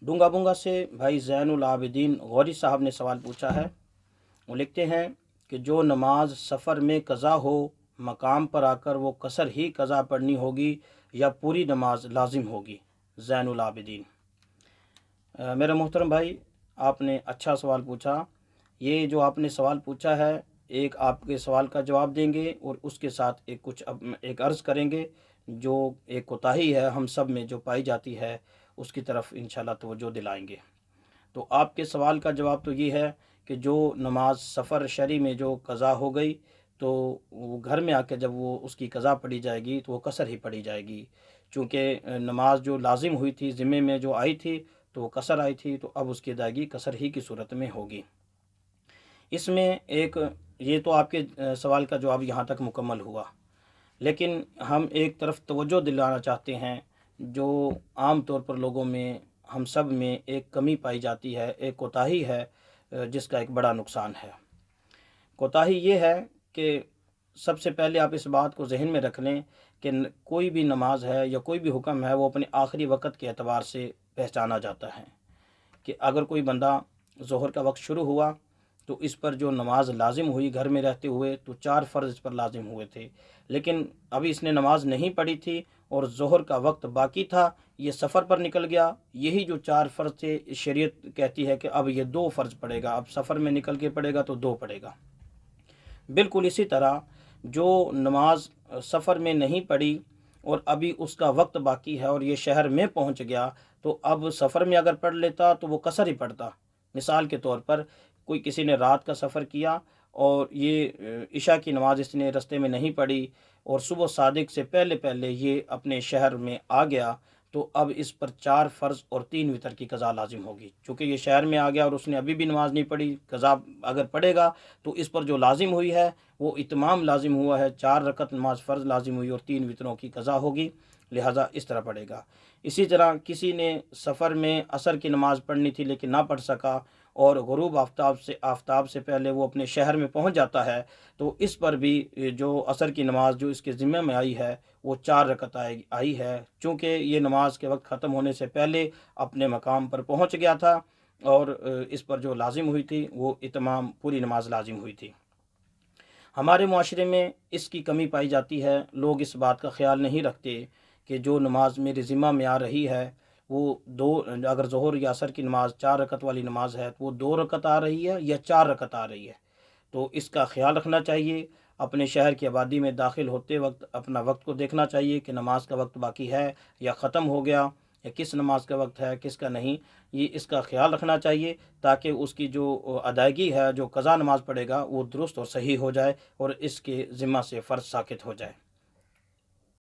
डूंगा बुंगा से भाई ज़ैनुल आबिदीन गौरी साहब ने सवाल पूछा है। वो लिखते हैं कि जो नमाज सफ़र में क़ज़ा हो, मकाम पर आकर वो कसर ही क़ज़ा पढ़नी होगी या पूरी नमाज लाजिम होगी। ज़ैनुल आबिदीन। मेरा मोहतरम भाई, आपने अच्छा सवाल पूछा। ये जो आपने सवाल पूछा है, एक आपके सवाल का जवाब देंगे और उसके साथ एक अर्ज़ करेंगे जो एक कोताही है हम सब में जो पाई जाती है, उसकी तरफ इंशाल्लाह तवज्जो दिलाएंगे। तो आपके सवाल का जवाब तो ये है कि जो नमाज सफ़र शरी में जो क़ज़ा हो गई, तो वो घर में आके जब वो उसकी क़ज़ा पढ़ी जाएगी तो वो कसर ही पढ़ी जाएगी। चूँकि नमाज जो लाजिम हुई थी, ज़िम्मे में जो आई थी, तो वो कसर आई थी, तो अब उसकी अदायगी कसर ही की सूरत में होगी। इसमें एक ये तो आपके सवाल का जवाब यहाँ तक मुकम्मल हुआ। लेकिन हम एक तरफ तवज्जो दिलाना चाहते हैं, जो आम तौर पर लोगों में, हम सब में एक कमी पाई जाती है, एक कोताही है, जिसका एक बड़ा नुकसान है। कोताही ये है कि सबसे पहले आप इस बात को जहन में रख लें कि कोई भी नमाज है या कोई भी हुक्म है, वो अपने आखिरी वक़्त के एतबार से पहचाना जाता है। कि अगर कोई बंदा ज़ोहर का वक्त शुरू हुआ तो इस पर जो नमाज लाजिम हुई घर में रहते हुए, तो 4 फ़र्ज़ इस पर लाजिम हुए थे। लेकिन अभी इसने नमाज नहीं पढ़ी थी और ज़ोहर का वक्त बाकी था, ये सफ़र पर निकल गया। यही जो 4 फ़र्ज़ थे, शरीयत कहती है कि अब ये 2 फ़र्ज़ पड़ेगा, अब सफ़र में निकल के पड़ेगा तो 2 पड़ेगा। बिल्कुल इसी तरह जो नमाज सफ़र में नहीं पढ़ी और अभी उसका वक्त बाकी है और ये शहर में पहुंच गया, तो अब सफ़र में अगर पढ़ लेता तो वो कसर ही पढ़ता। मिसाल के तौर पर कोई किसी ने रात का सफ़र किया और ये इशा की नमाज़ इसने रस्ते में नहीं पढ़ी और सुबह सादिक से पहले पहले ये अपने शहर में आ गया, तो अब इस पर 4 फ़र्ज़ और 3 वितर की क़ज़ा लाजिम होगी। चूँकि ये शहर में आ गया और उसने अभी भी नमाज़ नहीं पढ़ी, क़ज़ा अगर पढ़ेगा तो इस पर जो लाजिम हुई है वो इत्माम लाजिम हुआ है। 4 रकत नमाज फ़र्ज़ लाजिम हुई और 3 वितरों की क़ज़ा होगी, लिहाजा इस तरह पढ़ेगा। इसी तरह किसी ने सफ़र में असर की नमाज़ पढ़नी थी लेकिन ना पढ़ सका और गुरूब आफ्ताब से पहले वो अपने शहर में पहुंच जाता है, तो इस पर भी जो असर की नमाज़ जो इसके ज़िम्मे में आई है, वो 4 रकत आई है। चूँकि ये नमाज के वक्त ख़त्म होने से पहले अपने मकाम पर पहुंच गया था और इस पर जो लाजिम हुई थी वो इत्माम पूरी नमाज लाजिम हुई थी। हमारे मुआशरे में इसकी कमी पाई जाती है। लोग इस बात का ख्याल नहीं रखते कि जो नमाज मेरे ज़िम्मा में आ रही है, वो दो, अगर ज़ोहर या असर की नमाज 4 रकत वाली नमाज है, तो वो 2 रकत आ रही है या 4 रकत आ रही है। तो इसका ख्याल रखना चाहिए। अपने शहर की आबादी में दाखिल होते वक्त अपना वक्त को देखना चाहिए कि नमाज का वक्त बाकी है या ख़त्म हो गया, या किस नमाज का वक्त है किसका नहीं। ये इसका ख्याल रखना चाहिए ताकि उसकी जो अदायगी है, जो क़ज़ा नमाज पढ़ेगा, वो दुरुस्त और सही हो जाए और इसके ज़िम्मा से फ़र्ज़ साक़ित हो जाए।